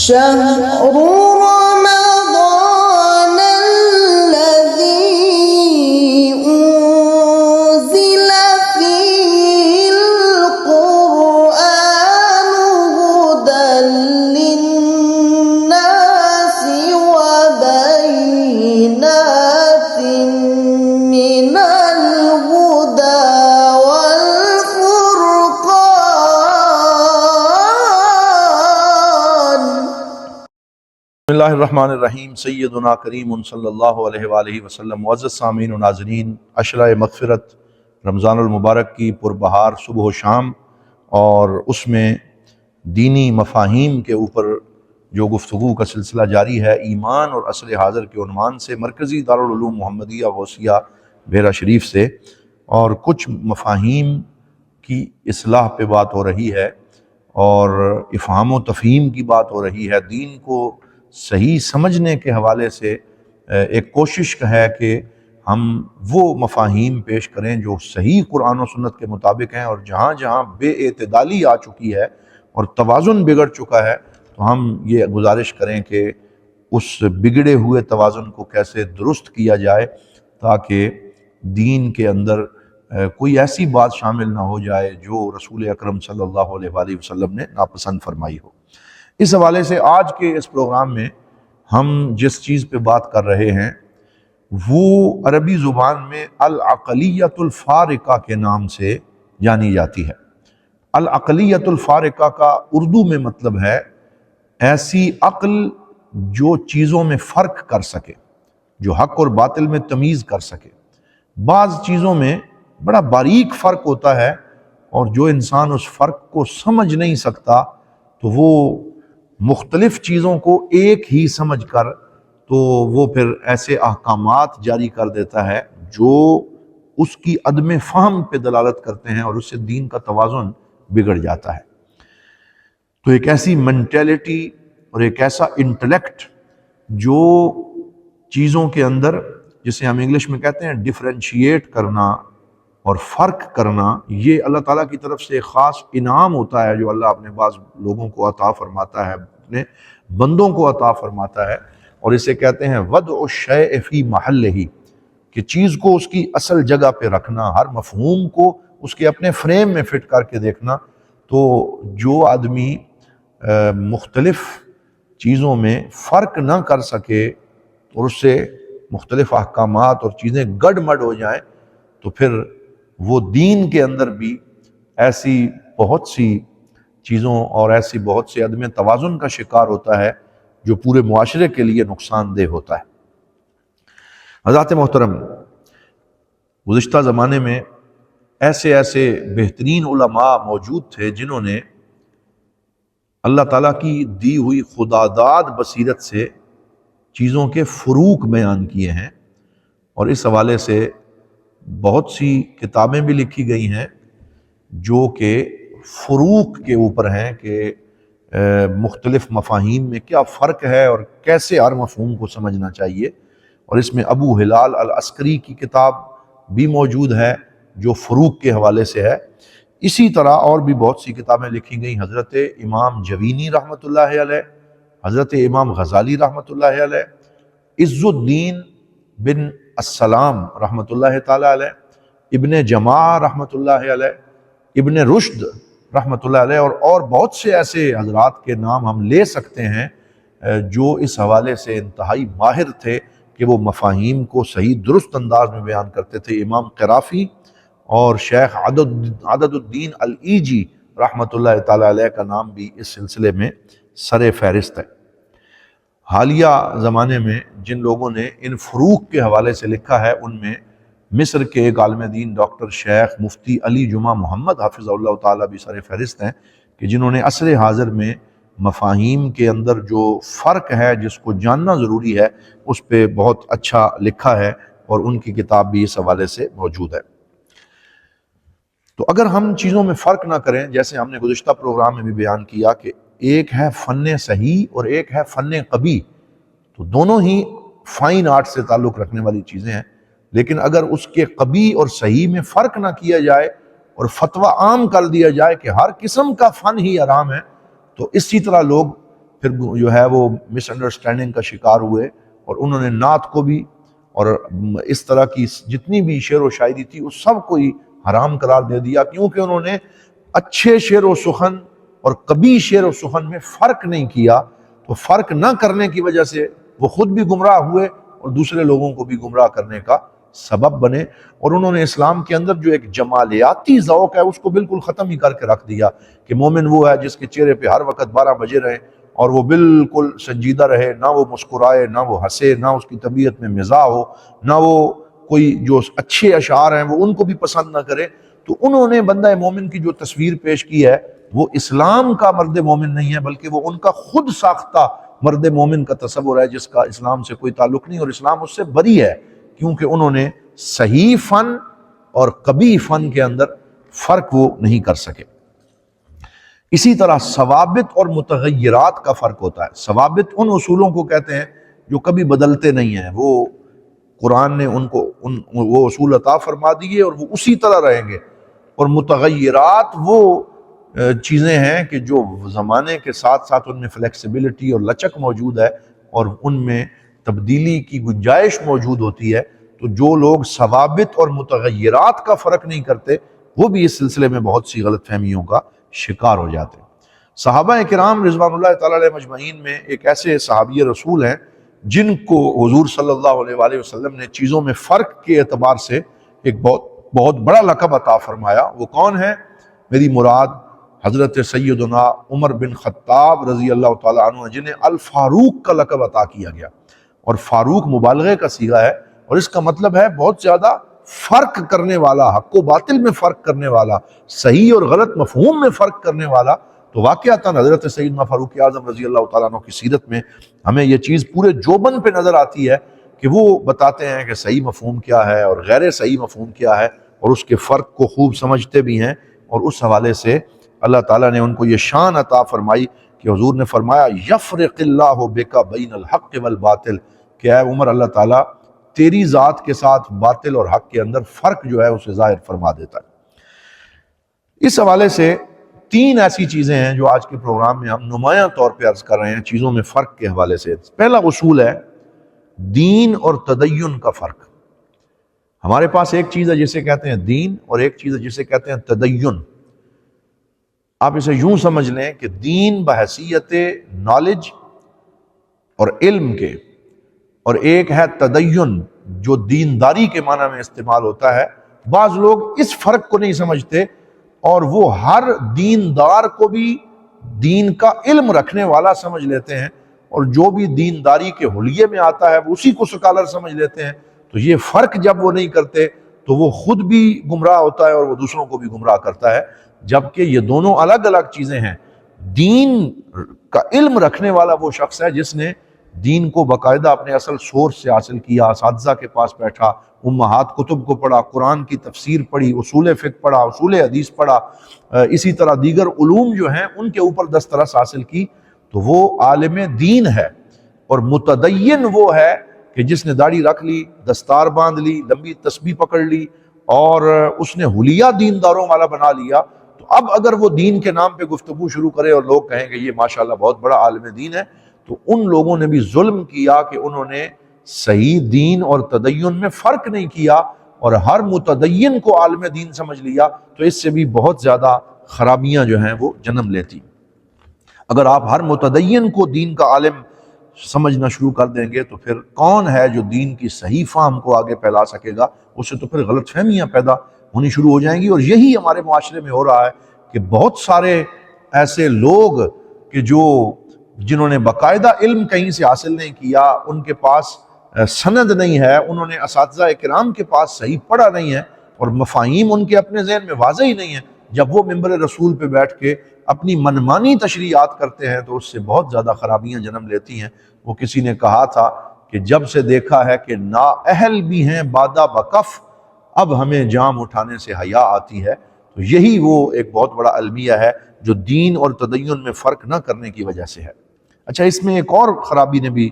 شهر رمضان الذي أنزل فيه القرآن هدى للناس وبينات من الهدى والفرقان. بسم اللہ الرحمن الرحیم. سیدنا کریم صلی اللہ علیہ وآلہ وسلم. معزز سامعین و ناظرین، عشرہ مغفرت رمضان المبارک کی پربہار صبح و شام، اور اس میں دینی مفاہیم کے اوپر جو گفتگو کا سلسلہ جاری ہے، ایمان اور عصر حاضر کے عنوان سے، مرکزی دارالعلوم محمدیہ غوثیہ بحیرہ شریف سے، اور کچھ مفاہیم کی اصلاح پہ بات ہو رہی ہے اور افہام و تفہیم کی بات ہو رہی ہے. دین کو صحیح سمجھنے کے حوالے سے ایک کوشش ہے کہ ہم وہ مفاہیم پیش کریں جو صحیح قرآن و سنت کے مطابق ہیں، اور جہاں جہاں بے اعتدالی آ چکی ہے اور توازن بگڑ چکا ہے تو ہم یہ گزارش کریں کہ اس بگڑے ہوئے توازن کو کیسے درست کیا جائے تاکہ دین کے اندر کوئی ایسی بات شامل نہ ہو جائے جو رسول اکرم صلی اللہ علیہ وآلہ وسلم نے ناپسند فرمائی ہو. اس حوالے سے آج کے اس پروگرام میں ہم جس چیز پہ بات کر رہے ہیں وہ عربی زبان میں العقلیت الفارقہ کے نام سے جانی جاتی ہے. العقلیت الفارقہ کا اردو میں مطلب ہے ایسی عقل جو چیزوں میں فرق کر سکے، جو حق اور باطل میں تمیز کر سکے. بعض چیزوں میں بڑا باریک فرق ہوتا ہے اور جو انسان اس فرق کو سمجھ نہیں سکتا تو وہ مختلف چیزوں کو ایک ہی سمجھ کر تو وہ پھر ایسے احکامات جاری کر دیتا ہے جو اس کی عدم فہم پہ دلالت کرتے ہیں اور اس سے دین کا توازن بگڑ جاتا ہے. تو ایک ایسی مینٹیلٹی اور ایک ایسا انٹلیکٹ جو چیزوں کے اندر، جسے ہم انگلش میں کہتے ہیں ڈفرینشیٹ کرنا اور فرق کرنا، یہ اللہ تعالیٰ کی طرف سے ایک خاص انعام ہوتا ہے جو اللہ اپنے بعض لوگوں کو عطا فرماتا ہے، اپنے بندوں کو عطا فرماتا ہے. اور اسے کہتے ہیں وضع الشیء فی محلہ، کہ چیز کو اس کی اصل جگہ پہ رکھنا، ہر مفہوم کو اس کے اپنے فریم میں فٹ کر کے دیکھنا. تو جو آدمی مختلف چیزوں میں فرق نہ کر سکے اور اس سے مختلف احکامات اور چیزیں گڈ مڈ ہو جائیں تو پھر وہ دین کے اندر بھی ایسی بہت سی چیزوں اور ایسی بہت سے عدم توازن کا شکار ہوتا ہے جو پورے معاشرے کے لیے نقصان دہ ہوتا ہے. حضرات محترم، گزشتہ زمانے میں ایسے بہترین علماء موجود تھے جنہوں نے اللہ تعالیٰ کی دی ہوئی خداداد بصیرت سے چیزوں کے فروق بیان کیے ہیں، اور اس حوالے سے بہت سی کتابیں بھی لکھی گئی ہیں جو کہ فروق کے اوپر ہیں کہ مختلف مفاہیم میں کیا فرق ہے اور کیسے ہر مفہوم کو سمجھنا چاہیے. اور اس میں ابو ہلال العسکری کی کتاب بھی موجود ہے جو فروق کے حوالے سے ہے. اسی طرح اور بھی بہت سی کتابیں لکھی گئیں. حضرت امام جوینی رحمۃ اللہ علیہ، حضرت امام غزالی رحمۃ اللہ علیہ، عز الدین بن السلام رحمۃ اللہ تعالی علیہ، ابن جماع رحمۃ اللہ علیہ، ابن رشد رحمۃ اللہ علیہ، اور بہت سے ایسے حضرات کے نام ہم لے سکتے ہیں جو اس حوالے سے انتہائی ماہر تھے کہ وہ مفاہیم کو صحیح درست انداز میں بیان کرتے تھے. امام قرافی اور شیخ عدد الدین الایجی رحمۃ اللہ تعالی علیہ کا نام بھی اس سلسلے میں سر فہرست ہے. حالیہ زمانے میں جن لوگوں نے ان فروق کے حوالے سے لکھا ہے ان میں مصر کے ایک عالم دین ڈاکٹر شیخ مفتی علی جمعہ محمد حافظ اللہ تعالیٰ بھی سر فہرست ہیں کہ جنہوں نے عصر حاضر میں مفاہیم کے اندر جو فرق ہے جس کو جاننا ضروری ہے اس پہ بہت اچھا لکھا ہے، اور ان کی کتاب بھی اس حوالے سے موجود ہے. تو اگر ہم چیزوں میں فرق نہ کریں، جیسے ہم نے گزشتہ پروگرام میں بھی بیان کیا کہ ایک ہے فن صحیح اور ایک ہے فن قبیح، تو دونوں ہی فائن آرٹ سے تعلق رکھنے والی چیزیں ہیں، لیکن اگر اس کے قبیح اور صحیح میں فرق نہ کیا جائے اور فتویٰ عام کر دیا جائے کہ ہر قسم کا فن ہی حرام ہے، تو اسی طرح لوگ پھر جو ہے وہ مس انڈرسٹینڈنگ کا شکار ہوئے، اور انہوں نے نعت کو بھی اور اس طرح کی جتنی بھی شعر و شاعری تھی اس سب کو ہی حرام قرار دے دیا، کیونکہ انہوں نے اچھے شعر و سخن اور قبیح شعر و سخن میں فرق نہیں کیا۔ تو فرق نہ کرنے کی وجہ سے وہ خود بھی گمراہ ہوئے اور دوسرے لوگوں کو بھی گمراہ کرنے کا سبب بنے، اور انہوں نے اسلام کے اندر جو ایک جمالیاتی ذوق ہے اس کو بالکل ختم ہی کر کے رکھ دیا کہ مومن وہ ہے جس کے چہرے پہ ہر وقت 12 بجے رہے اور وہ بالکل سنجیدہ رہے، نہ وہ مسکرائے، نہ وہ ہنسے، نہ اس کی طبیعت میں مزاح ہو، نہ وہ کوئی جو اچھے اشعار ہیں وہ ان کو بھی پسند نہ کرے۔ تو انہوں نے بندہ مومن کی جو تصویر پیش کی ہے وہ اسلام کا مرد مومن نہیں ہے، بلکہ وہ ان کا خود ساختہ مرد مومن کا تصور ہے جس کا اسلام سے کوئی تعلق نہیں، اور اسلام اس سے بری ہے، کیونکہ انہوں نے صحیح فن اور قبیح فن کے اندر فرق وہ نہیں کر سکے۔ اسی طرح ثوابت اور متغیرات کا فرق ہوتا ہے۔ ثوابت ان اصولوں کو کہتے ہیں جو کبھی بدلتے نہیں ہیں، وہ قرآن نے ان کو وہ اصول عطا فرما دیے اور وہ اسی طرح رہیں گے، اور متغیرات وہ چیزیں ہیں کہ جو زمانے کے ساتھ ساتھ ان میں فلیکسیبلٹی اور لچک موجود ہے اور ان میں تبدیلی کی گنجائش موجود ہوتی ہے۔ تو جو لوگ ثوابت اور متغیرات کا فرق نہیں کرتے وہ بھی اس سلسلے میں بہت سی غلط فہمیوں کا شکار ہو جاتے ہیں۔ صحابہ کرام رضوان اللہ تعالیٰ علیہ مجمعین میں ایک ایسے صحابی رسول ہیں جن کو حضور صلی اللہ علیہ وآلہ وسلم نے چیزوں میں فرق کے اعتبار سے ایک بہت بڑا لقب عطا فرمایا۔ وہ کون ہے؟ میری مراد حضرت سیدنا عمر بن خطاب رضی اللہ تعالیٰ عنہ، جنہیں الفاروق کا لقب عطا کیا گیا، اور فاروق مبالغے کا صیغہ ہے، اور اس کا مطلب ہے بہت زیادہ فرق کرنے والا، حق و باطل میں فرق کرنے والا، صحیح اور غلط مفہوم میں فرق کرنے والا۔ تو واقعتاً حضرت سیدنا فاروق اعظم رضی اللہ تعالیٰ عنہ کی سیرت میں ہمیں یہ چیز پورے جوبن پہ نظر آتی ہے کہ وہ بتاتے ہیں کہ صحیح مفہوم کیا ہے اور غیر صحیح مفہوم کیا ہے، اور اس کے فرق کو خوب سمجھتے بھی ہیں، اور اس حوالے سے اللہ تعالیٰ نے ان کو یہ شان عطا فرمائی کہ حضور نے فرمایا یفرق اللہ بک بین الحق والباطل، کہ اے عمر اللہ تعالیٰ تیری ذات کے ساتھ باطل اور حق کے اندر فرق جو ہے اسے ظاہر فرما دیتا ہے۔ اس حوالے سے 3 ایسی چیزیں ہیں جو آج کے پروگرام میں ہم نمایاں طور پہ عرض کر رہے ہیں چیزوں میں فرق کے حوالے سے۔ پہلا اصول ہے دین اور تدین کا فرق۔ ہمارے پاس ایک چیز ہے جسے کہتے ہیں دین، اور ایک چیز ہے جسے کہتے ہیں تدین۔ آپ اسے یوں سمجھ لیں کہ دین بحیثیت نالج اور علم کے، اور ایک ہے تدین جو دینداری کے معنی میں استعمال ہوتا ہے۔ بعض لوگ اس فرق کو نہیں سمجھتے اور وہ ہر دیندار کو بھی دین کا علم رکھنے والا سمجھ لیتے ہیں، اور جو بھی دینداری کے حلیے میں آتا ہے وہ اسی کو سکالر سمجھ لیتے ہیں۔ تو یہ فرق جب وہ نہیں کرتے تو وہ خود بھی گمراہ ہوتا ہے اور وہ دوسروں کو بھی گمراہ کرتا ہے، جبکہ یہ دونوں الگ الگ چیزیں ہیں۔ دین کا علم رکھنے والا وہ شخص ہے جس نے دین کو باقاعدہ اپنے اصل سورس سے حاصل کیا، اساتذہ کے پاس بیٹھا، امہات کتب کو پڑھا، قرآن کی تفسیر پڑھی، اصول فقہ پڑھا، اصول حدیث پڑھا، اسی طرح دیگر علوم جو ہیں ان کے اوپر دسترس حاصل کی، تو وہ عالم دین ہے۔ اور متدین وہ ہے کہ جس نے داڑھی رکھ لی، دستار باندھ لی، لمبی تسبیح پکڑ لی، اور اس نے حلیہ دینداروں والا بنا لیا۔ تو اب اگر وہ دین کے نام پہ گفتگو شروع کرے اور لوگ کہیں کہ یہ ماشاءاللہ بہت بڑا عالم دین ہے، تو ان لوگوں نے بھی ظلم کیا کہ انہوں نے صحیح دین اور تدین میں فرق نہیں کیا، اور ہر متدین کو عالم دین سمجھ لیا، تو اس سے بھی بہت زیادہ خرابیاں جو ہیں وہ جنم لیتی۔ اگر آپ ہر متدین کو دین کا عالم سمجھنا شروع کر دیں گے تو پھر کون ہے جو دین کی صحیح فہم کو آگے پھیلا سکے گا؟ اس سے تو پھر غلط فہمیاں پیدا ہونی شروع ہو جائیں گی۔ اور یہی ہمارے معاشرے میں ہو رہا ہے کہ بہت سارے ایسے لوگ کہ جنہوں نے باقاعدہ علم کہیں سے حاصل نہیں کیا، ان کے پاس سند نہیں ہے، انہوں نے اساتذہ کرام کے پاس صحیح پڑھا نہیں ہے، اور مفاہیم ان کے اپنے ذہن میں واضح ہی نہیں ہے، جب وہ منبر رسول پہ بیٹھ کے اپنی منمانی تشریحات کرتے ہیں تو اس سے بہت زیادہ خرابیاں جنم لیتی ہیں۔ وہ کسی نے کہا تھا کہ جب سے دیکھا ہے کہ نااہل بھی ہیں بادہ بکف، اب ہمیں جام اٹھانے سے حیا آتی ہے۔ تو یہی وہ ایک بہت بڑا المیہ ہے جو دین اور تدین میں فرق نہ کرنے کی وجہ سے ہے۔ اچھا، اس میں ایک اور خرابی نے بھی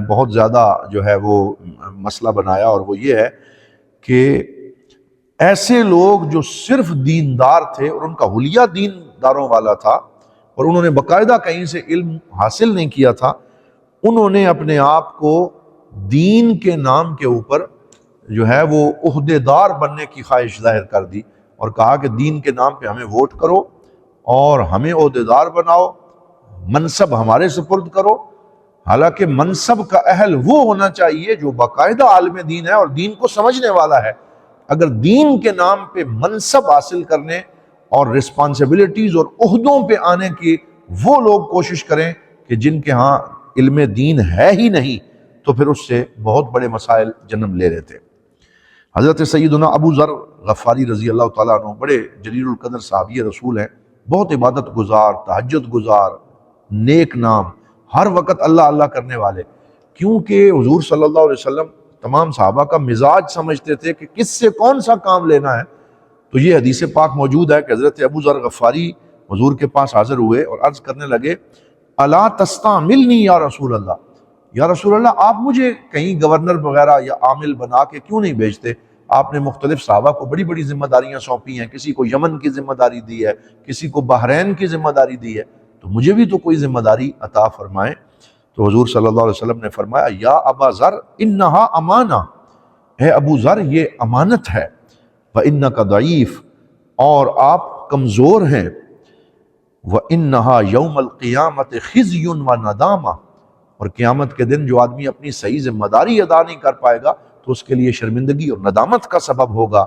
بہت زیادہ جو ہے وہ مسئلہ بنایا، اور وہ یہ ہے کہ ایسے لوگ جو صرف دیندار تھے اور ان کا حلیہ دینداروں والا تھا، اور انہوں نے باقاعدہ کہیں سے علم حاصل نہیں کیا تھا، انہوں نے اپنے آپ کو دین کے نام کے اوپر جو ہے وہ عہدے دار بننے کی خواہش ظاہر کر دی، اور کہا کہ دین کے نام پہ ہمیں ووٹ کرو اور ہمیں عہدے دار بناؤ، منصب ہمارے سپرد کرو۔ حالانکہ منصب کا اہل وہ ہونا چاہیے جو باقاعدہ عالم دین ہے اور دین کو سمجھنے والا ہے۔ اگر دین کے نام پہ منصب حاصل کرنے اور رسپانسبلٹیز اور عہدوں پہ آنے کی وہ لوگ کوشش کریں کہ جن کے ہاں علم دین ہے ہی نہیں، تو پھر اس سے بہت بڑے مسائل جنم لے لیتے۔ حضرت سیدنا ابو ذر غفاری رضی اللہ تعالیٰ عنہ بڑے جلیل القدر صحابی رسول ہیں، بہت عبادت گزار، تہجد گزار، نیک نام، ہر وقت اللہ اللہ کرنے والے۔ کیونکہ حضور صلی اللہ علیہ وسلم تمام صحابہ کا مزاج سمجھتے تھے کہ کس سے کون سا کام لینا ہے، تو یہ حدیث پاک موجود ہے کہ حضرت ابو ذر غفاری حضور کے پاس حاضر ہوئے اور عرض کرنے لگے، الا تستعملنی یا رسول اللہ، یا رسول اللہ آپ مجھے کہیں گورنر وغیرہ یا عامل بنا کے کیوں نہیں بھیجتے؟ آپ نے مختلف صحابہ کو بڑی بڑی ذمہ داریاں سونپی ہیں، کسی کو یمن کی ذمہ داری دی ہے، کسی کو بحرین کی ذمہ داری دی ہے، تو مجھے بھی تو کوئی ذمہ داری عطا فرمائیں۔ تو حضور صلی اللہ علیہ وسلم نے فرمایا، یا ابا ذر انہا امانہ، اے ابو ذر یہ امانت ہے، وَإِنَّكَ ضعیف، اور آپ کمزور ہیں، وَإِنَّهَا يَوْمَ الْقِيَامَةِ خِزْيٌ وَنَدَامَةٌ، اور قیامت کے دن جو آدمی اپنی صحیح ذمہ داری ادا نہیں کر پائے گا تو اس کے لیے شرمندگی اور ندامت کا سبب ہوگا،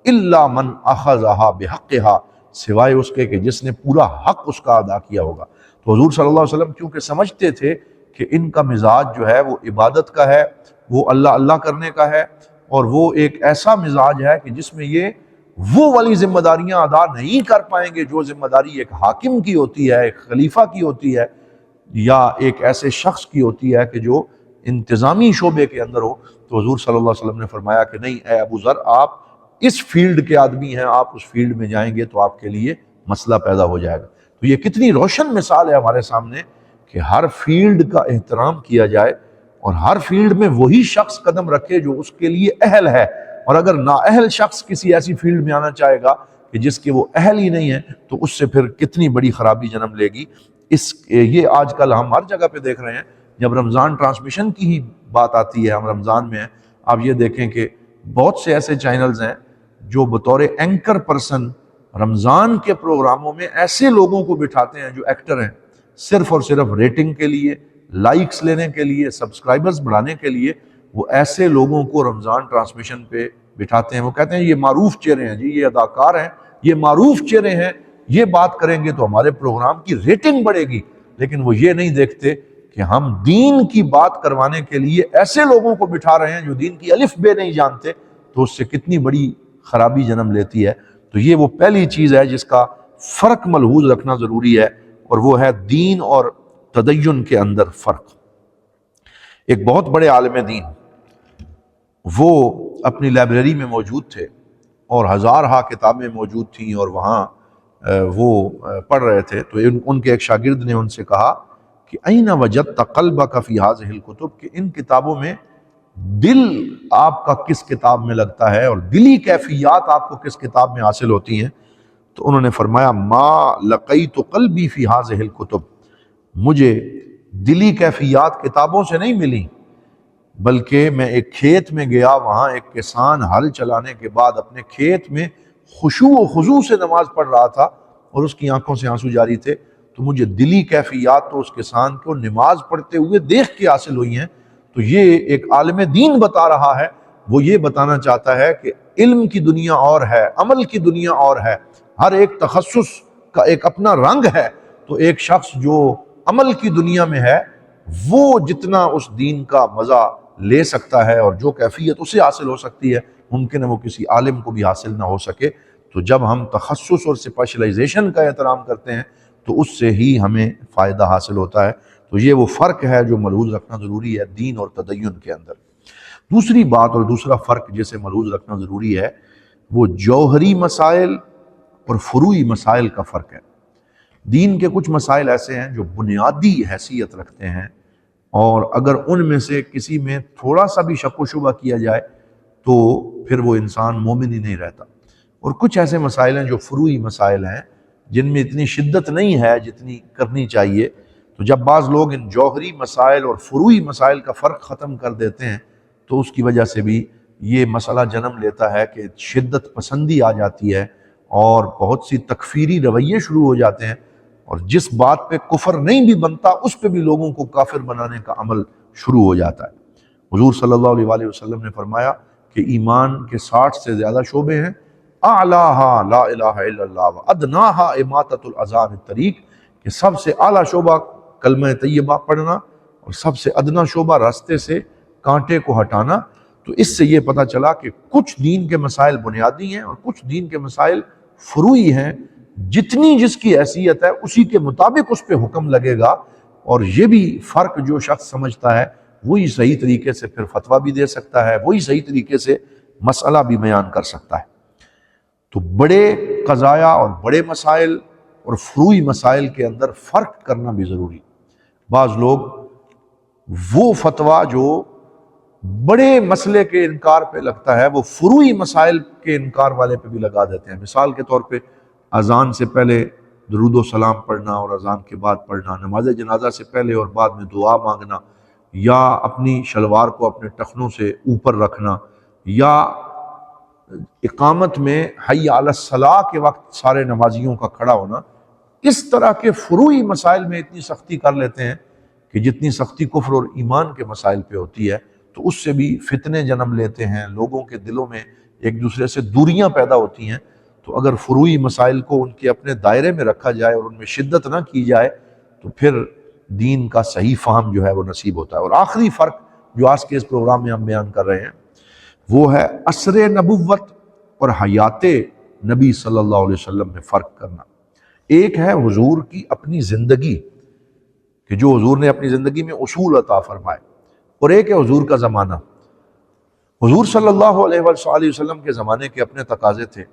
إِلَّا مَنْ أَخَذَهَا بِحَقِّهَا، سوائے اس کے کہ جس نے پورا حق اس کا ادا کیا ہوگا۔ تو حضور صلی اللہ علیہ وسلم کیونکہ سمجھتے تھے کہ ان کا مزاج جو ہے وہ عبادت کا ہے، وہ اللہ اللہ کرنے کا ہے، اور وہ ایک ایسا مزاج ہے کہ جس میں یہ وہ والی ذمہ داریاں ادا نہیں کر پائیں گے جو ذمہ داری ایک حاکم کی ہوتی ہے، ایک خلیفہ کی ہوتی ہے، یا ایک ایسے شخص کی ہوتی ہے کہ جو انتظامی شعبے کے اندر ہو۔ تو حضور صلی اللہ علیہ وسلم نے فرمایا کہ نہیں اے ابو ذر، آپ اس فیلڈ کے آدمی ہیں، آپ اس فیلڈ میں جائیں گے تو آپ کے لیے مسئلہ پیدا ہو جائے گا۔ تو یہ کتنی روشن مثال ہے ہمارے سامنے کہ ہر فیلڈ کا احترام کیا جائے اور ہر فیلڈ میں وہی شخص قدم رکھے جو اس کے لیے اہل ہے، اور اگر نااہل شخص کسی ایسی فیلڈ میں آنا چاہے گا کہ جس کے وہ اہل ہی نہیں ہے تو اس سے پھر کتنی بڑی خرابی جنم لے گی۔ یہ آج کل ہم ہر جگہ پہ دیکھ رہے ہیں، جب رمضان ٹرانسمیشن کی ہی بات آتی ہے، ہم رمضان میں ہیں، آپ یہ دیکھیں کہ بہت سے ایسے چینلز ہیں جو بطور اینکر پرسن رمضان کے پروگراموں میں ایسے لوگوں کو بٹھاتے ہیں جو ایکٹر ہیں، صرف اور صرف ریٹنگ کے لیے، لائکس لینے کے لیے، سبسکرائبرز بڑھانے کے لیے وہ ایسے لوگوں کو رمضان ٹرانسمیشن پہ بٹھاتے ہیں۔ وہ کہتے ہیں یہ معروف چہرے ہیں جی، یہ اداکار ہیں، یہ معروف چہرے ہیں، یہ بات کریں گے تو ہمارے پروگرام کی ریٹنگ بڑھے گی، لیکن وہ یہ نہیں دیکھتے کہ ہم دین کی بات کروانے کے لیے ایسے لوگوں کو بٹھا رہے ہیں جو دین کی الف بے نہیں جانتے، تو اس سے کتنی بڑی خرابی جنم لیتی ہے۔ تو یہ وہ پہلی چیز ہے جس کا فرق ملحوظ رکھنا ضروری ہے، اور وہ ہے دین اور تدین کے اندر فرق۔ ایک بہت بڑے عالم دین وہ اپنی لائبریری میں موجود تھے اور ہزارہا کتابیں موجود تھیں اور وہاں وہ پڑھ رہے تھے، تو ان کے ایک شاگرد نے ان سے کہا کہ اَیْنَ وَجَدْتَ قَلْبَكَ فِي هَذِهِ الْكُتُبِ، کہ ان کتابوں میں دل آپ کا کس کتاب میں لگتا ہے اور دلی کیفیات آپ کو کس کتاب میں حاصل ہوتی ہیں؟ تو انہوں نے فرمایا ما لقیت قلبی فی هذه الکتب، مجھے دلی کیفیات کتابوں سے نہیں ملی، بلکہ میں ایک کھیت میں گیا، وہاں ایک کسان ہل چلانے کے بعد اپنے کھیت میں خشوع و خضوع سے نماز پڑھ رہا تھا اور اس کی آنکھوں سے آنسو جاری تھے، تو مجھے دلی کیفیات تو اس کسان کو نماز پڑھتے ہوئے دیکھ کے حاصل ہوئی ہیں۔ تو یہ ایک عالم دین بتا رہا ہے، وہ یہ بتانا چاہتا ہے کہ علم کی دنیا اور ہے، عمل کی دنیا اور ہے، ہر ایک تخصص کا ایک اپنا رنگ ہے۔ تو ایک شخص جو عمل کی دنیا میں ہے وہ جتنا اس دین کا مزہ لے سکتا ہے اور جو کیفیت اسے حاصل ہو سکتی ہے ممکن ہے وہ کسی عالم کو بھی حاصل نہ ہو سکے۔ تو جب ہم تخصص اور اسپیشلائزیشن کا احترام کرتے ہیں تو اس سے ہی ہمیں فائدہ حاصل ہوتا ہے۔ تو یہ وہ فرق ہے جو ملحوظ رکھنا ضروری ہے دین اور تدین کے اندر۔ دوسری بات اور دوسرا فرق جسے ملحوظ رکھنا ضروری ہے وہ جوہری مسائل اور فروعی مسائل کا فرق ہے۔ دین کے کچھ مسائل ایسے ہیں جو بنیادی حیثیت رکھتے ہیں، اور اگر ان میں سے کسی میں تھوڑا سا بھی شک و شبہ کیا جائے تو پھر وہ انسان مومن ہی نہیں رہتا، اور کچھ ایسے مسائل ہیں جو فروعی مسائل ہیں جن میں اتنی شدت نہیں ہے جتنی کرنی چاہیے. تو جب بعض لوگ ان جوہری مسائل اور فروعی مسائل کا فرق ختم کر دیتے ہیں تو اس کی وجہ سے بھی یہ مسئلہ جنم لیتا ہے کہ شدت پسندی آ جاتی ہے اور بہت سی تکفیری رویے شروع ہو جاتے ہیں، اور جس بات پہ کفر نہیں بھی بنتا اس پہ بھی لوگوں کو کافر بنانے کا عمل شروع ہو جاتا ہے. حضور صلی اللہ علیہ وآلہ وسلم نے فرمایا کہ ایمان کے 60 سے زیادہ شعبے ہیں. اعلیٰ لا الہ الا اللہ وادناہا اماطۃ الاذی عن الطریق، کہ سب سے اعلیٰ شعبہ کلمہ طیبہ پڑھنا اور سب سے ادنا شعبہ راستے سے کانٹے کو ہٹانا. تو اس سے یہ پتہ چلا کہ کچھ دین کے مسائل بنیادی ہیں اور کچھ دین کے مسائل فروعی ہیں. جتنی جس کی حیثیت ہے اسی کے مطابق اس پہ حکم لگے گا، اور یہ بھی فرق جو شخص سمجھتا ہے وہی صحیح طریقے سے پھر فتویٰ بھی دے سکتا ہے، وہی صحیح طریقے سے مسئلہ بھی بیان کر سکتا ہے. تو بڑے قضایا اور بڑے مسائل اور فروعی مسائل کے اندر فرق کرنا بھی ضروری. بعض لوگ وہ فتویٰ جو بڑے مسئلے کے انکار پہ لگتا ہے وہ فروعی مسائل کے انکار والے پہ بھی لگا دیتے ہیں. مثال کے طور پہ اذان سے پہلے درود و سلام پڑھنا اور اذان کے بعد پڑھنا، نماز جنازہ سے پہلے اور بعد میں دعا مانگنا، یا اپنی شلوار کو اپنے ٹخنوں سے اوپر رکھنا، یا اقامت میں حی علی الصلاۃ کے وقت سارے نمازیوں کا کھڑا ہونا. اس طرح کے فروعی مسائل میں اتنی سختی کر لیتے ہیں کہ جتنی سختی کفر اور ایمان کے مسائل پہ ہوتی ہے تو اس سے بھی فتنے جنم لیتے ہیں، لوگوں کے دلوں میں ایک دوسرے سے دوریاں پیدا ہوتی ہیں. تو اگر فروعی مسائل کو ان کے اپنے دائرے میں رکھا جائے اور ان میں شدت نہ کی جائے تو پھر دین کا صحیح فہم جو ہے وہ نصیب ہوتا ہے. اور آخری فرق جو آج کے اس پروگرام میں ہم بیان کر رہے ہیں وہ ہے عصر نبوت اور حیات نبی صلی اللہ علیہ وسلم میں فرق کرنا. ایک ہے حضور کی اپنی زندگی کہ جو حضور نے اپنی زندگی میں اصول عطا فرمائے، اور ایک ہے حضور کا زمانہ. حضور صلی اللہ علیہ وآلہ وسلم کے زمانے کے اپنے تقاضے تھے،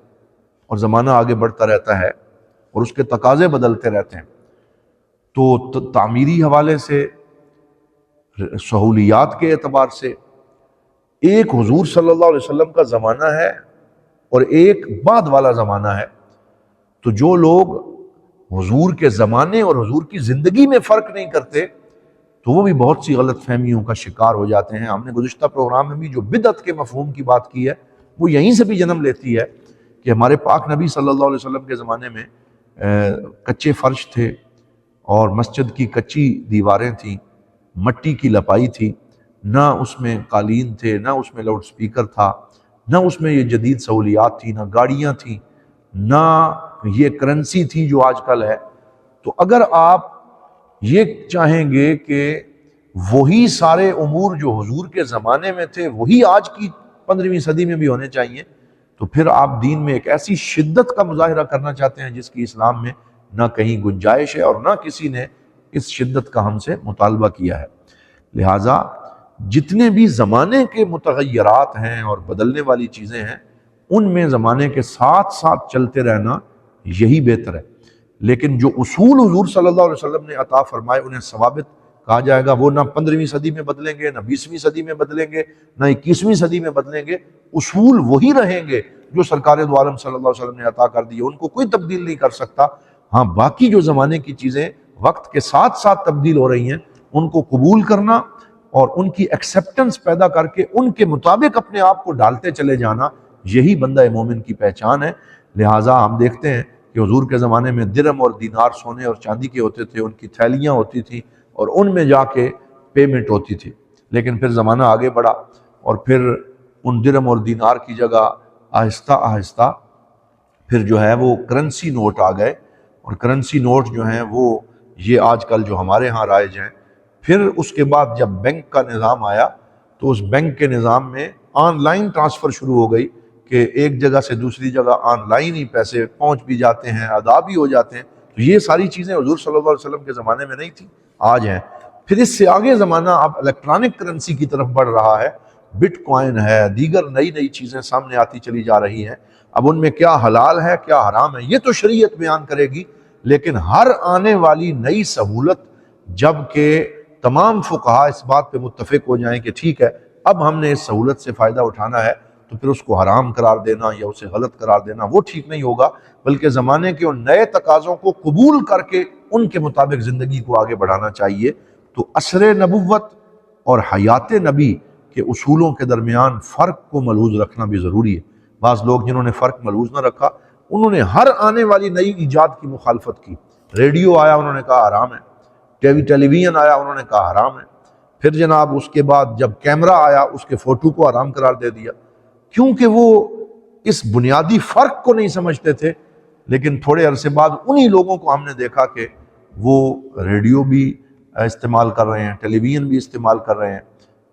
اور زمانہ آگے بڑھتا رہتا ہے اور اس کے تقاضے بدلتے رہتے ہیں. تو تعمیری حوالے سے، سہولیات کے اعتبار سے ایک حضور صلی اللہ علیہ وسلم کا زمانہ ہے اور ایک بعد والا زمانہ ہے. تو جو لوگ حضور کے زمانے اور حضور کی زندگی میں فرق نہیں کرتے تو وہ بھی بہت سی غلط فہمیوں کا شکار ہو جاتے ہیں. ہم نے گزشتہ پروگرام میں بھی جو بدعت کے مفہوم کی بات کی ہے وہ یہیں سے بھی جنم لیتی ہے کہ ہمارے پاک نبی صلی اللہ علیہ وسلم کے زمانے میں کچے فرش تھے اور مسجد کی کچی دیواریں تھیں، مٹی کی لپائی تھی، نہ اس میں قالین تھے، نہ اس میں لاؤڈ سپیکر تھا، نہ اس میں یہ جدید سہولیات تھی، نہ گاڑیاں تھیں، نہ یہ کرنسی تھی جو آج کل ہے. تو اگر آپ یہ چاہیں گے کہ وہی سارے امور جو حضور کے زمانے میں تھے وہی آج کی 15ویں صدی میں بھی ہونے چاہیے تو پھر آپ دین میں ایک ایسی شدت کا مظاہرہ کرنا چاہتے ہیں جس کی اسلام میں نہ کہیں گنجائش ہے اور نہ کسی نے اس شدت کا ہم سے مطالبہ کیا ہے. لہٰذا جتنے بھی زمانے کے متغیرات ہیں اور بدلنے والی چیزیں ہیں ان میں زمانے کے ساتھ ساتھ چلتے رہنا یہی بہتر ہے. لیکن جو اصول حضور صلی اللہ علیہ وسلم نے عطا فرمائے انہیں ثوابت کہا جائے گا. وہ نہ 15ویں صدی میں بدلیں گے، نہ 20ویں صدی میں بدلیں گے، نہ 21ویں صدی میں بدلیں گے. اصول وہی رہیں گے جو سرکار دو عالم صلی اللہ علیہ وسلم نے عطا کر دی، ان کو کوئی تبدیل نہیں کر سکتا. ہاں باقی جو زمانے کی چیزیں وقت کے ساتھ ساتھ تبدیل ہو رہی ہیں ان کو قبول کرنا اور ان کی ایکسیپٹنس پیدا کر کے ان کے مطابق اپنے آپ کو ڈالتے چلے جانا، یہی بندہ مومن کی پہچان ہے. لہٰذا ہم دیکھتے ہیں کہ حضور کے زمانے میں درہم اور دینار سونے اور چاندی کے ہوتے تھے، ان کی تھیلیاں ہوتی تھیں اور ان میں جا کے پیمنٹ ہوتی تھی. لیکن پھر زمانہ آگے بڑھا اور پھر ان درہم اور دینار کی جگہ آہستہ آہستہ پھر جو ہے وہ کرنسی نوٹ آ گئے، اور کرنسی نوٹ جو ہیں وہ یہ آج کل جو ہمارے ہاں رائج ہیں. پھر اس کے بعد جب بینک کا نظام آیا تو اس بینک کے نظام میں آن لائن ٹرانسفر شروع ہو گئی کہ ایک جگہ سے دوسری جگہ آن لائن ہی پیسے پہنچ بھی جاتے ہیں، ادا بھی ہو جاتے ہیں. تو یہ ساری چیزیں حضور صلی اللہ علیہ وسلم کے زمانے میں نہیں تھیں، آج ہیں. پھر اس سے آگے زمانہ اب الیکٹرانک کرنسی کی طرف بڑھ رہا ہے، بٹ کوائن ہے، دیگر نئی نئی چیزیں سامنے آتی چلی جا رہی ہیں. اب ان میں کیا حلال ہے کیا حرام ہے یہ تو شریعت بیان کرے گی، لیکن ہر آنے والی نئی سہولت جب کہ تمام فقہا اس بات پہ متفق ہو جائیں کہ ٹھیک ہے اب ہم نے اس سہولت سے فائدہ اٹھانا ہے، تو پھر اس کو حرام قرار دینا یا اسے غلط قرار دینا وہ ٹھیک نہیں ہوگا، بلکہ زمانے کے ان نئے تقاضوں کو قبول کر کے ان کے مطابق زندگی کو آگے بڑھانا چاہیے۔ تو عصر نبوت اور حیات نبی کے اصولوں کے درمیان فرق کو ملحوظ رکھنا بھی ضروری ہے۔ بعض لوگ جنہوں نے فرق ملحوظ نہ رکھا، انہوں نے ہر آنے والی نئی ایجاد کی مخالفت کی۔ ریڈیو آیا، انہوں نے کہا حرام ہے، ٹیلی ویژن آیا، انہوں نے کہا حرام ہے، پھر جناب اس کے بعد جب کیمرہ آیا اس کے فوٹو کو حرام قرار دے دیا، کیونکہ وہ اس بنیادی فرق کو نہیں سمجھتے تھے۔ لیکن تھوڑے عرصے بعد انہی لوگوں کو ہم نے دیکھا کہ وہ ریڈیو بھی استعمال کر رہے ہیں، ٹیلی ویژن بھی استعمال کر رہے ہیں،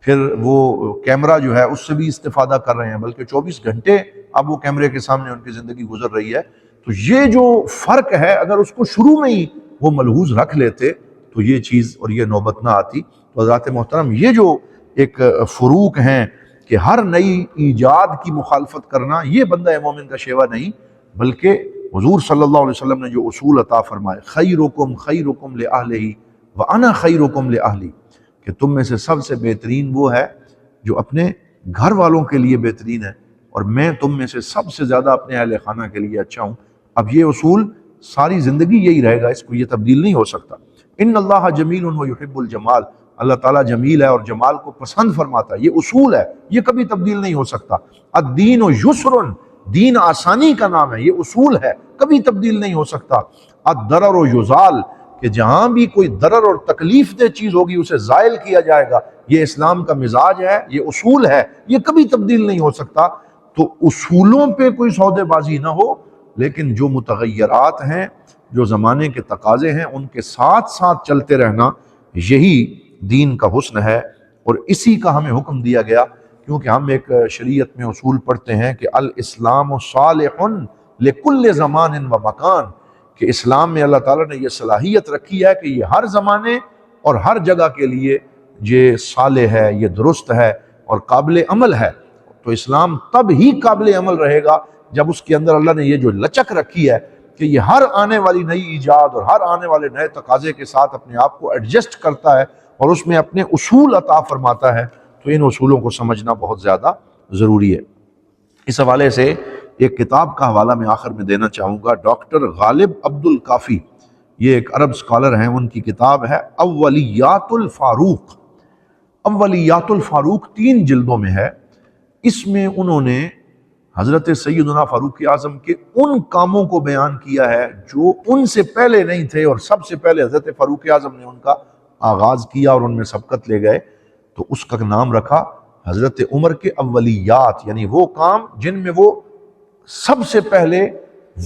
پھر وہ کیمرہ جو ہے اس سے بھی استفادہ کر رہے ہیں، بلکہ 24 گھنٹے اب وہ کیمرے کے سامنے ان کی زندگی گزر رہی ہے۔ تو یہ جو فرق ہے اگر اس کو شروع میں ہی وہ ملحوظ رکھ لیتے تو یہ چیز اور یہ نوبت نہ آتی۔ تو حضرات محترم، یہ جو ایک فروق ہیں کہ ہر نئی ایجاد کی مخالفت کرنا، یہ بندہ مومن کا شیوہ نہیں، بلکہ حضور صلی اللہ علیہ وسلم نے جو اصول عطا فرمائے، خیرکم خیرکم لأہلہ وانا خیرکم لأہلی، کہ تم میں سے سب سے بہترین وہ ہے جو اپنے گھر والوں کے لیے بہترین ہے، اور میں تم میں سے سب سے زیادہ اپنے اہل خانہ کے لیے اچھا ہوں۔ اب یہ اصول ساری زندگی یہی رہے گا، اس کو یہ تبدیل نہیں ہو سکتا۔ ان اللہ جمیل ویحب الجمال، اللہ تعالیٰ جمیل ہے اور جمال کو پسند فرماتا ہے، یہ اصول ہے، یہ کبھی تبدیل نہیں ہو سکتا۔ الدین یسر، دین آسانی کا نام ہے، یہ اصول ہے، کبھی تبدیل نہیں ہو سکتا۔ الضرر یزال، کہ جہاں بھی کوئی ضرر اور تکلیف دہ چیز ہوگی اسے زائل کیا جائے گا، یہ اسلام کا مزاج ہے، یہ اصول ہے، یہ کبھی تبدیل نہیں ہو سکتا۔ تو اصولوں پہ کوئی سودے بازی نہ ہو، لیکن جو متغیرات ہیں، جو زمانے کے تقاضے ہیں، ان کے ساتھ ساتھ چلتے رہنا، یہی دین کا حسن ہے، اور اسی کا ہمیں حکم دیا گیا، کیونکہ ہم ایک شریعت میں اصول پڑھتے ہیں کہ الاسلام صالح لکل زمان و مکان، کہ اسلام میں اللہ تعالیٰ نے یہ صلاحیت رکھی ہے کہ یہ ہر زمانے اور ہر جگہ کے لیے یہ صالح ہے، یہ درست ہے اور قابل عمل ہے۔ تو اسلام تب ہی قابل عمل رہے گا جب اس کے اندر اللہ نے یہ جو لچک رکھی ہے کہ یہ ہر آنے والی نئی ایجاد اور ہر آنے والے نئے تقاضے کے ساتھ اپنے آپ کو ایڈجسٹ کرتا ہے اور اس میں اپنے اصول عطا فرماتا ہے۔ تو ان اصولوں کو سمجھنا بہت زیادہ ضروری ہے۔ اس حوالے سے ایک کتاب کا حوالہ میں آخر میں دینا چاہوں گا، ڈاکٹر غالب عبد الکافی، یہ ایک عرب اسکالر ہیں، ان کی کتاب ہے اولیات الفاروق۔ اولیات الفاروق 3 جلدوں میں ہے۔ اس میں انہوں نے حضرت سیدنا فاروق اعظم کے ان کاموں کو بیان کیا ہے جو ان سے پہلے نہیں تھے، اور سب سے پہلے حضرت فاروق اعظم نے ان کا آغاز کیا اور ان میں سبقت لے گئے۔ تو اس کا نام رکھا حضرت عمر کے اولیات، یعنی وہ کام جن میں وہ سب سے پہلے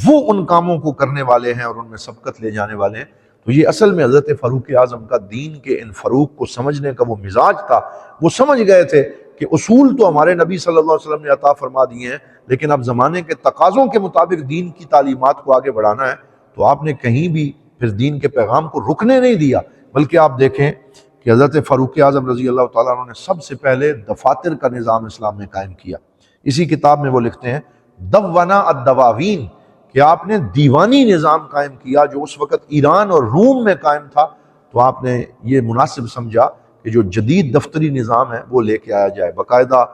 وہ ان کاموں کو کرنے والے ہیں اور ان میں سبقت لے جانے والے ہیں۔ تو یہ اصل میں حضرت فاروق اعظم کا دین کے ان فروق کو سمجھنے کا وہ مزاج تھا۔ وہ سمجھ گئے تھے کہ اصول تو ہمارے نبی صلی اللہ علیہ وسلم نے عطا فرما دیے ہیں، لیکن اب زمانے کے تقاضوں کے مطابق دین کی تعلیمات کو آگے بڑھانا ہے۔ تو آپ نے کہیں بھی پھر دین کے پیغام کو رکنے نہیں دیا، بلکہ آپ دیکھیں کہ حضرت فاروق اعظم رضی اللہ تعالیٰ عنہ نے سب سے پہلے دفاتر کا نظام اسلام میں قائم کیا۔ اسی کتاب میں وہ لکھتے ہیں دونا الدواوین، کہ آپ نے دیوانی نظام قائم کیا جو اس وقت ایران اور روم میں قائم تھا۔ تو آپ نے یہ مناسب سمجھا کہ جو جدید دفتری نظام ہے وہ لے کے آیا جائے، باقاعدہ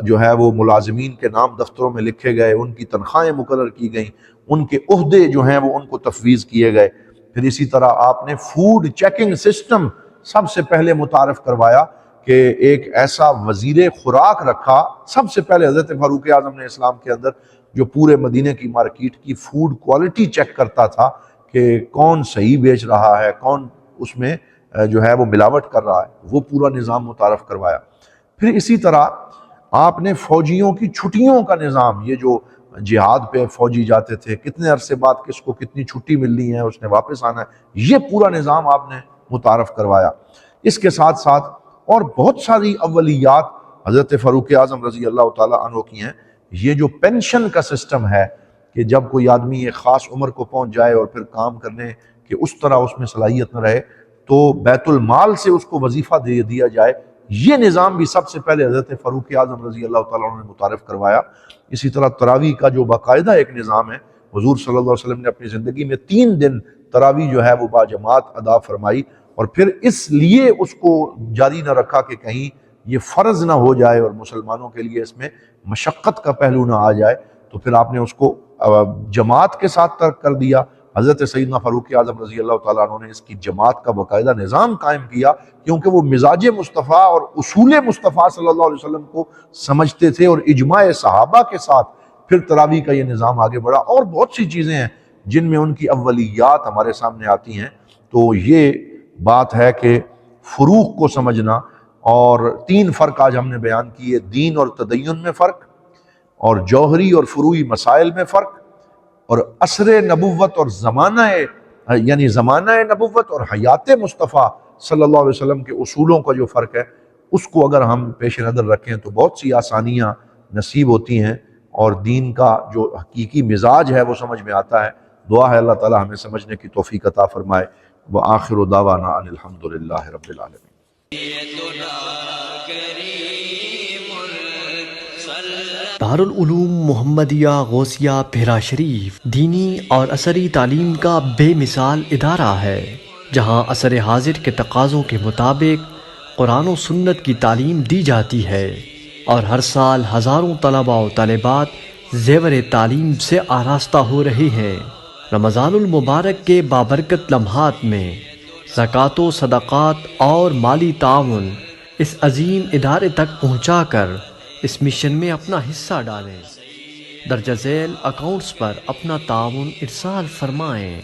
جو ہے وہ ملازمین کے نام دفتروں میں لکھے گئے، ان کی تنخواہیں مقرر کی گئیں، ان کے عہدے جو ہیں وہ ان کو تفویض کیے گئے۔ پھر اسی طرح آپ نے فوڈ چیکنگ سسٹم سب سے پہلے متعارف کروایا کہ ایک ایسا وزیر خوراک رکھا، سب سے پہلے حضرت فاروق اعظم نے اسلام کے اندر، جو پورے مدینے کی مارکیٹ کی فوڈ کوالٹی چیک کرتا تھا کہ کون صحیح بیچ رہا ہے، کون اس میں جو ہے وہ ملاوٹ کر رہا ہے، وہ پورا نظام متعارف کروایا۔ پھر اسی طرح آپ نے فوجیوں کی چھٹیوں کا نظام، یہ جو جہاد پہ فوجی جاتے تھے، کتنے عرصے بعد کس کو کتنی چھٹی ملنی ہے، اس نے واپس آنا ہے، یہ پورا نظام آپ نے متعارف کروایا۔ اس کے ساتھ ساتھ اور بہت ساری اولیات حضرت فاروق اعظم رضی اللہ تعالیٰ عنہ کی ہیں۔ یہ جو پینشن کا سسٹم ہے کہ جب کوئی آدمی ایک خاص عمر کو پہنچ جائے اور پھر کام کرنے کہ اس طرح اس میں صلاحیت نہ رہے تو بیت المال سے اس کو وظیفہ دے دیا جائے، یہ نظام بھی سب سے پہلے حضرت فاروق اعظم رضی اللہ تعالیٰ عنہ نے متعارف کروایا۔ اسی طرح تراویح کا جو باقاعدہ ایک نظام ہے، حضور صلی اللہ علیہ وسلم نے اپنی زندگی میں 3 دن تراویح جو ہے وہ باجماعت ادا فرمائی، اور پھر اس لیے اس کو جاری نہ رکھا کہ کہیں یہ فرض نہ ہو جائے اور مسلمانوں کے لیے اس میں مشقت کا پہلو نہ آ جائے، تو پھر آپ نے اس کو جماعت کے ساتھ ترک کر دیا۔ حضرت سیدنا فاروق اعظم رضی اللہ تعالیٰ عنہ نے اس کی جماعت کا باقاعدہ نظام قائم کیا، کیونکہ وہ مزاج مصطفیٰ اور اصول مصطفیٰ صلی اللہ علیہ وسلم کو سمجھتے تھے، اور اجماع صحابہ کے ساتھ پھر تراویح کا یہ نظام آگے بڑھا۔ اور بہت سی چیزیں ہیں جن میں ان کی اولیات ہمارے سامنے آتی ہیں۔ تو یہ بات ہے کہ فروق کو سمجھنا، اور 3 فرق آج ہم نے بیان کیے: دین اور تدین میں فرق، اور جوہری اور فروعی مسائل میں فرق، اور عصر نبوت اور زمانہ نبوت اور حیات مصطفیٰ صلی اللہ علیہ وسلم کے اصولوں کا جو فرق ہے، اس کو اگر ہم پیش نظر رکھیں تو بہت سی آسانیاں نصیب ہوتی ہیں، اور دین کا جو حقیقی مزاج ہے وہ سمجھ میں آتا ہے۔ دعا ہے اللہ تعالی ہمیں سمجھنے کی توفیق عطا فرمائے۔ وآخر دعوانا ان الحمد للہ رب العالمین۔ دارالعلوم محمدیہ غوثیہ بھیرا شریف دینی اور عصری تعلیم کا بے مثال ادارہ ہے، جہاں عصر حاضر کے تقاضوں کے مطابق قرآن و سنت کی تعلیم دی جاتی ہے، اور ہر سال ہزاروں طلباء و طالبات زیور تعلیم سے آراستہ ہو رہے ہیں۔ رمضان المبارک کے بابرکت لمحات میں زکوٰۃ و صدقات اور مالی تعاون اس عظیم ادارے تک پہنچا کر اس مشن میں اپنا حصہ ڈالیں۔ درجہ ذیل اکاؤنٹس پر اپنا تعاون ارسال فرمائیں۔